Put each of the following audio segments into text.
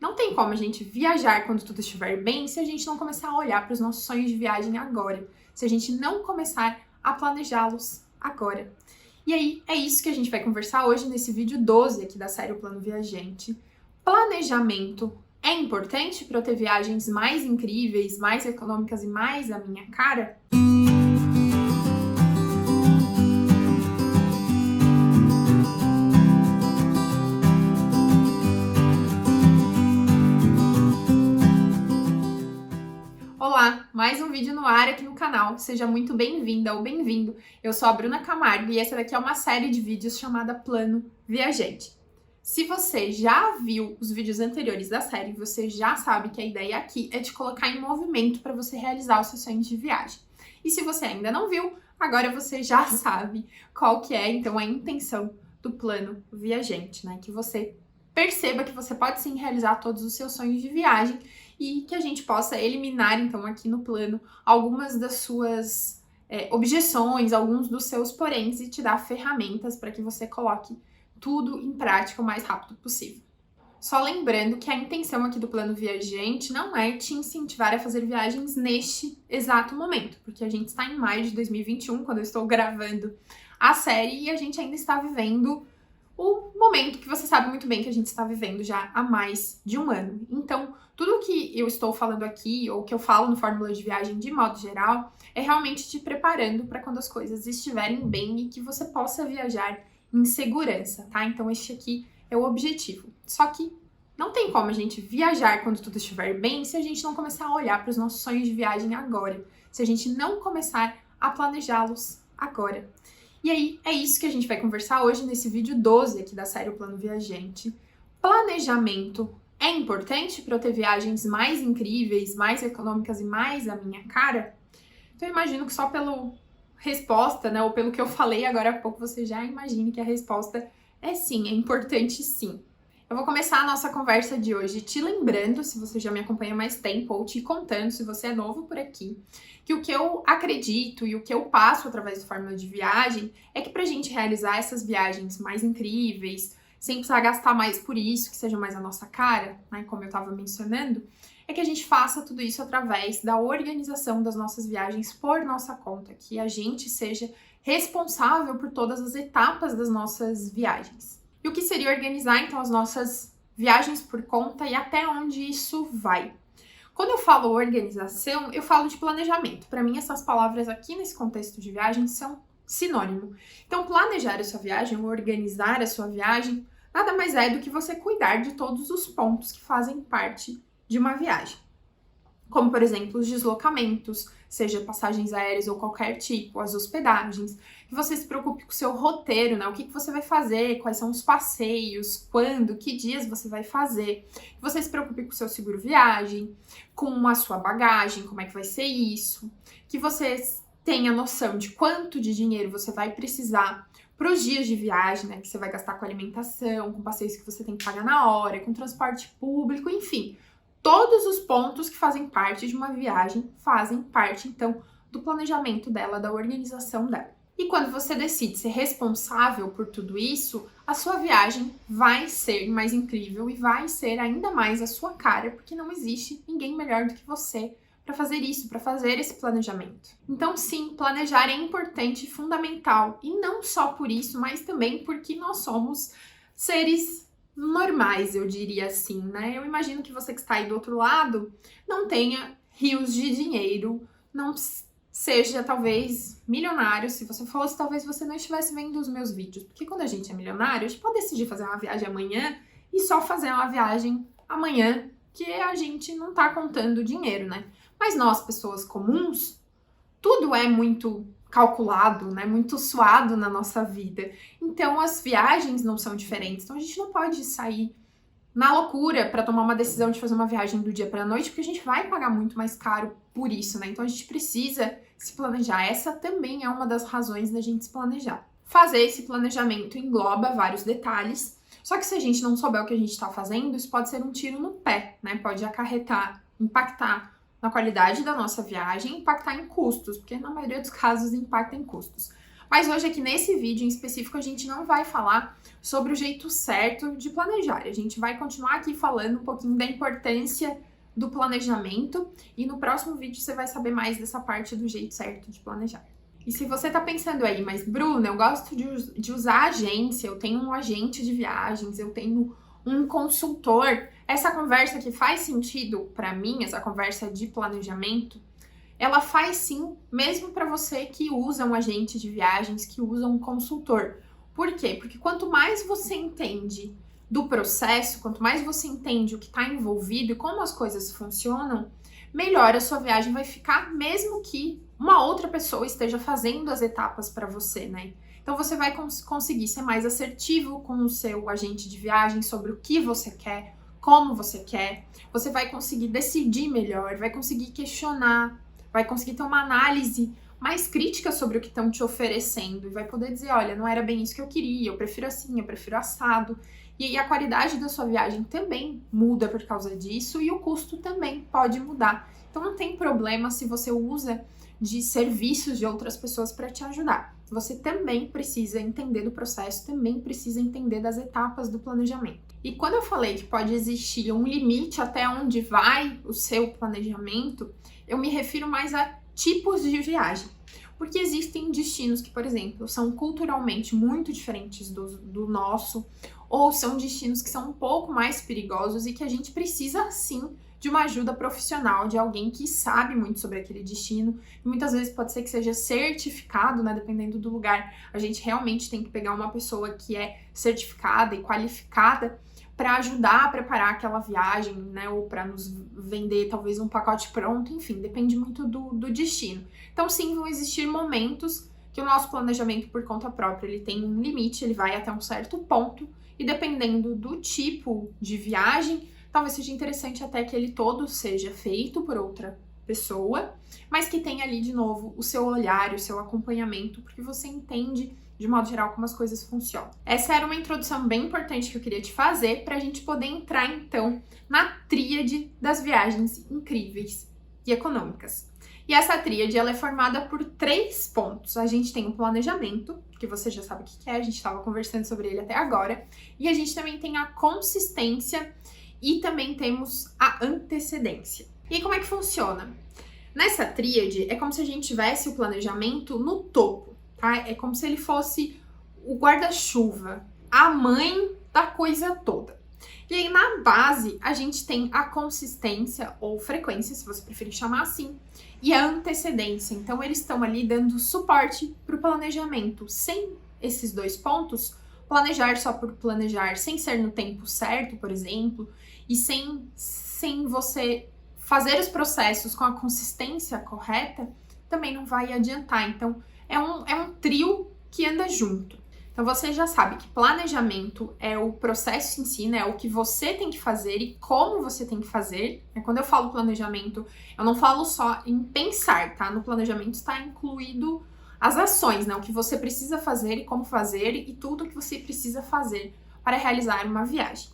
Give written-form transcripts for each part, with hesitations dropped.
Não tem como a gente viajar quando tudo estiver bem se a gente não começar a olhar para os nossos sonhos de viagem agora, se a gente não começar a planejá-los agora. E aí, é isso que a gente vai conversar hoje nesse vídeo 12 aqui da série O Plano Viajante. Planejamento é importante para eu ter viagens mais incríveis, mais econômicas e mais à minha cara? Olá, mais um vídeo no ar aqui no canal. Seja muito bem-vinda ou bem-vindo. Eu sou a Bruna Camargo e essa daqui é uma série de vídeos chamada Plano Viajante. Se você já viu os vídeos anteriores da série, você já sabe que a ideia aqui é te colocar em movimento para você realizar os seus sonhos de viagem. E se você ainda não viu, agora você já sabe qual que é, então, a intenção do Plano Viajante, né? Que você perceba que você pode sim realizar todos os seus sonhos de viagem e que a gente possa eliminar, então, aqui no plano, algumas das suas objeções, alguns dos seus poréns e te dar ferramentas para que você coloque tudo em prática o mais rápido possível. Só lembrando que a intenção aqui do Plano Viajante não é te incentivar a fazer viagens neste exato momento, porque a gente está em maio de 2021, quando eu estou gravando a série, e a gente ainda está vivendo o momento que você sabe muito bem que a gente está vivendo já há mais de um ano. Então, tudo que eu estou falando aqui, ou que eu falo no Fórmula de Viagem de modo geral, é realmente te preparando para quando as coisas estiverem bem e que você possa viajar em segurança, tá? Então, este aqui é o objetivo. Só que não tem como a gente viajar quando tudo estiver bem se a gente não começar a olhar para os nossos sonhos de viagem agora, se a gente não começar a planejá-los agora. E aí, é isso que a gente vai conversar hoje nesse vídeo 12 aqui da série O Plano Viajante. Planejamento é importante para eu ter viagens mais incríveis, mais econômicas e mais à minha cara? Então, eu imagino que só pela resposta, né, ou pelo que eu falei agora há pouco, você já imagine que a resposta é sim, é importante sim. Eu vou começar a nossa conversa de hoje te lembrando, se você já me acompanha há mais tempo, ou te contando, se você é novo por aqui, que o que eu acredito e o que eu passo através do Fórmula de Viagem é que pra gente realizar essas viagens mais incríveis, sem precisar gastar mais por isso, que seja mais a nossa cara, né, como eu estava mencionando, é que a gente faça tudo isso através da organização das nossas viagens por nossa conta, que a gente seja responsável por todas as etapas das nossas viagens. E o que seria organizar, então, as nossas viagens por conta e até onde isso vai? Quando eu falo organização, eu falo de planejamento. Para mim, essas palavras aqui nesse contexto de viagem são sinônimo. Então, planejar a sua viagem, ou organizar a sua viagem, nada mais é do que você cuidar de todos os pontos que fazem parte de uma viagem. Como, por exemplo, os deslocamentos, seja passagens aéreas ou qualquer tipo, as hospedagens, que você se preocupe com o seu roteiro, né? O que você vai fazer, quais são os passeios, quando, que dias você vai fazer. Que você se preocupe com o seu seguro viagem, com a sua bagagem, como é que vai ser isso. Que você tenha noção de quanto de dinheiro você vai precisar para os dias de viagem, né? Que você vai gastar com alimentação, com passeios que você tem que pagar na hora, com transporte público, enfim. Todos os pontos que fazem parte de uma viagem fazem parte, então, do planejamento dela, da organização dela. E quando você decide ser responsável por tudo isso, a sua viagem vai ser mais incrível e vai ser ainda mais a sua cara, porque não existe ninguém melhor do que você para fazer isso, para fazer esse planejamento. Então, sim, planejar é importante e fundamental, e não só por isso, mas também porque nós somos seres normais, eu diria assim, né? Eu imagino que você que está aí do outro lado não tenha rios de dinheiro, não seja talvez milionário. Se você fosse, talvez você não estivesse vendo os meus vídeos, porque quando a gente é milionário, a gente pode decidir fazer uma viagem amanhã e só fazer uma viagem amanhã, que a gente não tá contando dinheiro, né? Mas nós, pessoas comuns, tudo é muito calculado, né? Muito suado na nossa vida. Então, as viagens não são diferentes. Então, a gente não pode sair na loucura para tomar uma decisão de fazer uma viagem do dia para a noite, porque a gente vai pagar muito mais caro por isso, né? Então, a gente precisa se planejar. Essa também é uma das razões da gente se planejar. Fazer esse planejamento engloba vários detalhes, só que se a gente não souber o que a gente está fazendo, isso pode ser um tiro no pé, né? Pode acarretar, impactar na qualidade da nossa viagem, impactar em custos, porque na maioria dos casos impacta em custos. Mas hoje aqui nesse vídeo em específico a gente não vai falar sobre o jeito certo de planejar. A gente vai continuar aqui falando um pouquinho da importância do planejamento e no próximo vídeo você vai saber mais dessa parte do jeito certo de planejar. E se você tá pensando aí, mas Bruna, eu gosto de usar agência, eu tenho um agente de viagens, eu tenho um consultor, essa conversa que faz sentido para mim, essa conversa de planejamento, ela faz sim, mesmo para você que usa um agente de viagens, que usa um consultor. Por quê? Porque quanto mais você entende do processo, quanto mais você entende o que está envolvido e como as coisas funcionam, melhor a sua viagem vai ficar, mesmo que uma outra pessoa esteja fazendo as etapas para você, né? Então você vai conseguir ser mais assertivo com o seu agente de viagem sobre o que você quer, como você quer. Você vai conseguir decidir melhor, vai conseguir questionar, vai conseguir ter uma análise mais crítica sobre o que estão te oferecendo e vai poder dizer, olha, não era bem isso que eu queria, eu prefiro assim, eu prefiro assado. E a qualidade da sua viagem também muda por causa disso e o custo também pode mudar. Então não tem problema se você usa de serviços de outras pessoas para te ajudar. Você também precisa entender do processo, também precisa entender das etapas do planejamento. E quando eu falei que pode existir um limite até onde vai o seu planejamento, eu me refiro mais a tipos de viagem. Porque existem destinos que, por exemplo, são culturalmente muito diferentes do nosso, ou são destinos que são um pouco mais perigosos e que a gente precisa, sim, de uma ajuda profissional, de alguém que sabe muito sobre aquele destino. E muitas vezes pode ser que seja certificado, né? Dependendo do lugar. A gente realmente tem que pegar uma pessoa que é certificada e qualificada para ajudar a preparar aquela viagem, né? Ou para nos vender talvez um pacote pronto, enfim, depende muito do destino. Então, sim, vão existir momentos que o nosso planejamento por conta própria ele tem um limite, ele vai até um certo ponto, e dependendo do tipo de viagem, talvez seja interessante até que ele todo seja feito por outra pessoa, mas que tenha ali de novo o seu olhar, o seu acompanhamento, porque você entende de modo geral como as coisas funcionam. Essa era uma introdução bem importante que eu queria te fazer para a gente poder entrar então na tríade das viagens incríveis e econômicas. E essa tríade ela é formada por 3 pontos. A gente tem o planejamento, que você já sabe o que é, a gente estava conversando sobre ele até agora, e a gente também tem a consistência e também temos a antecedência. E como é que funciona? Nessa tríade é como se a gente tivesse o planejamento no topo, tá? É como se ele fosse o guarda-chuva, a mãe da coisa toda. E aí na base a gente tem a consistência ou frequência, se você preferir chamar assim, e a antecedência. Então eles estão ali dando suporte para o planejamento. Sem esses 2 pontos, planejar só por planejar, sem ser no tempo certo, por exemplo, e sem você fazer os processos com a consistência correta, também não vai adiantar. Então, é um trio que anda junto. Então, você já sabe que planejamento é o processo em si, né? É o que você tem que fazer e como você tem que fazer. Quando eu falo planejamento, eu não falo só em pensar, tá? No planejamento está incluído as ações, né? O que você precisa fazer e como fazer e tudo o que você precisa fazer para realizar uma viagem.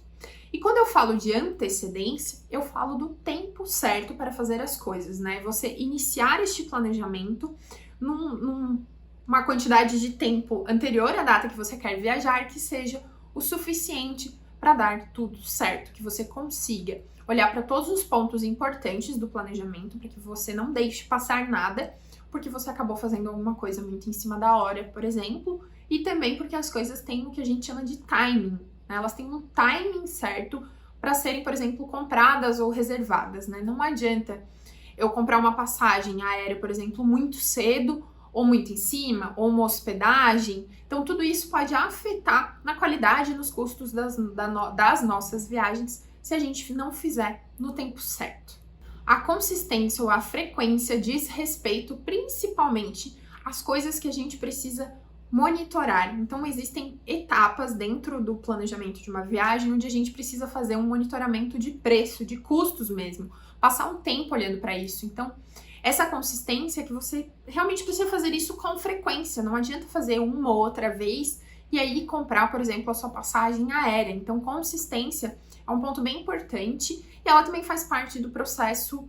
E quando eu falo de antecedência, eu falo do tempo certo para fazer as coisas, né? Você iniciar este planejamento numa quantidade de tempo anterior à data que você quer viajar, que seja o suficiente para dar tudo certo, que você consiga olhar para todos os pontos importantes do planejamento, para que você não deixe passar nada, porque você acabou fazendo alguma coisa muito em cima da hora, por exemplo, e também porque as coisas têm o que a gente chama de timing, né? Elas têm um timing certo para serem, por exemplo, compradas ou reservadas, né? Não adianta eu comprar uma passagem aérea, por exemplo, muito cedo, ou muito em cima, ou uma hospedagem. Então, tudo isso pode afetar na qualidade e nos custos das nossas viagens se a gente não fizer no tempo certo. A consistência ou a frequência diz respeito principalmente às coisas que a gente precisa monitorar. Então, existem etapas dentro do planejamento de uma viagem onde a gente precisa fazer um monitoramento de preço, de custos mesmo, passar um tempo olhando para isso. Então, essa consistência é que você realmente precisa fazer isso com frequência, não adianta fazer uma ou outra vez e aí comprar, por exemplo, a sua passagem aérea. Então, consistência é um ponto bem importante e ela também faz parte do processo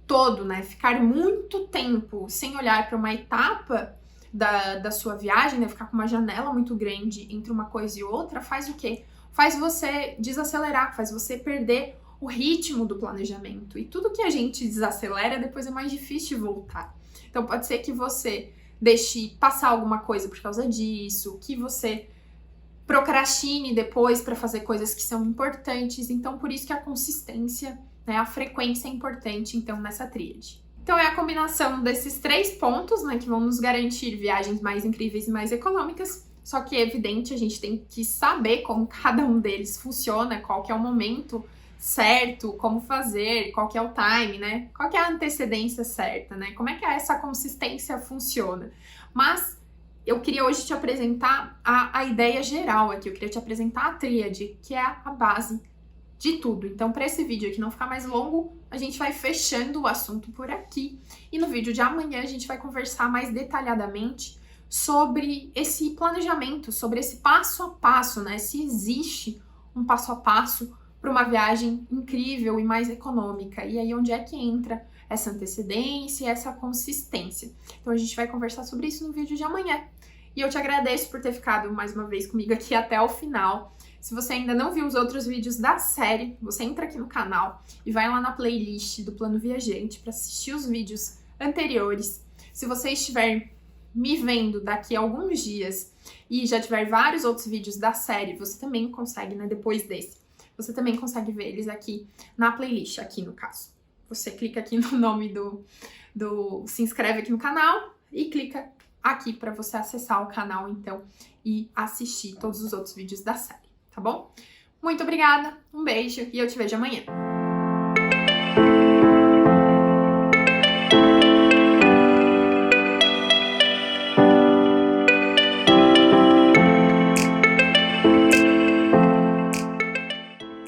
todo, né? Ficar muito tempo sem olhar para uma etapa da sua viagem, né? Ficar com uma janela muito grande entre uma coisa e outra, faz o quê? Faz você desacelerar, faz você perder o ritmo do planejamento. E tudo que a gente desacelera, depois é mais difícil voltar. Então pode ser que você deixe passar alguma coisa por causa disso, que você procrastine depois para fazer coisas que são importantes. Então por isso que a consistência, né, a frequência é importante então nessa tríade. Então é a combinação desses 3 pontos, né, que vão nos garantir viagens mais incríveis e mais econômicas. Só que é evidente, a gente tem que saber como cada um deles funciona, qual que é o momento certo, como fazer, qual que é o time, né? Qual que é a antecedência certa, né? Como é que essa consistência funciona? Mas eu queria hoje te apresentar a ideia geral aqui, eu queria te apresentar a tríade, que é a base de tudo. Então, para esse vídeo aqui não ficar mais longo, a gente vai fechando o assunto por aqui. E no vídeo de amanhã a gente vai conversar mais detalhadamente sobre esse planejamento, sobre esse passo a passo, né? Se existe um passo a passo para uma viagem incrível e mais econômica. E aí, onde é que entra essa antecedência e essa consistência? Então, a gente vai conversar sobre isso no vídeo de amanhã. E eu te agradeço por ter ficado mais uma vez comigo aqui até o final. Se você ainda não viu os outros vídeos da série, você entra aqui no canal e vai lá na playlist do Plano Viajante para assistir os vídeos anteriores. Se você estiver me vendo daqui a alguns dias e já tiver vários outros vídeos da série, você também consegue, né, depois desse, você também consegue ver eles aqui na playlist, aqui no caso. Você clica aqui no nome se inscreve aqui no canal e clica aqui para você acessar o canal, então, e assistir todos os outros vídeos da série, tá bom? Muito obrigada, um beijo e eu te vejo amanhã.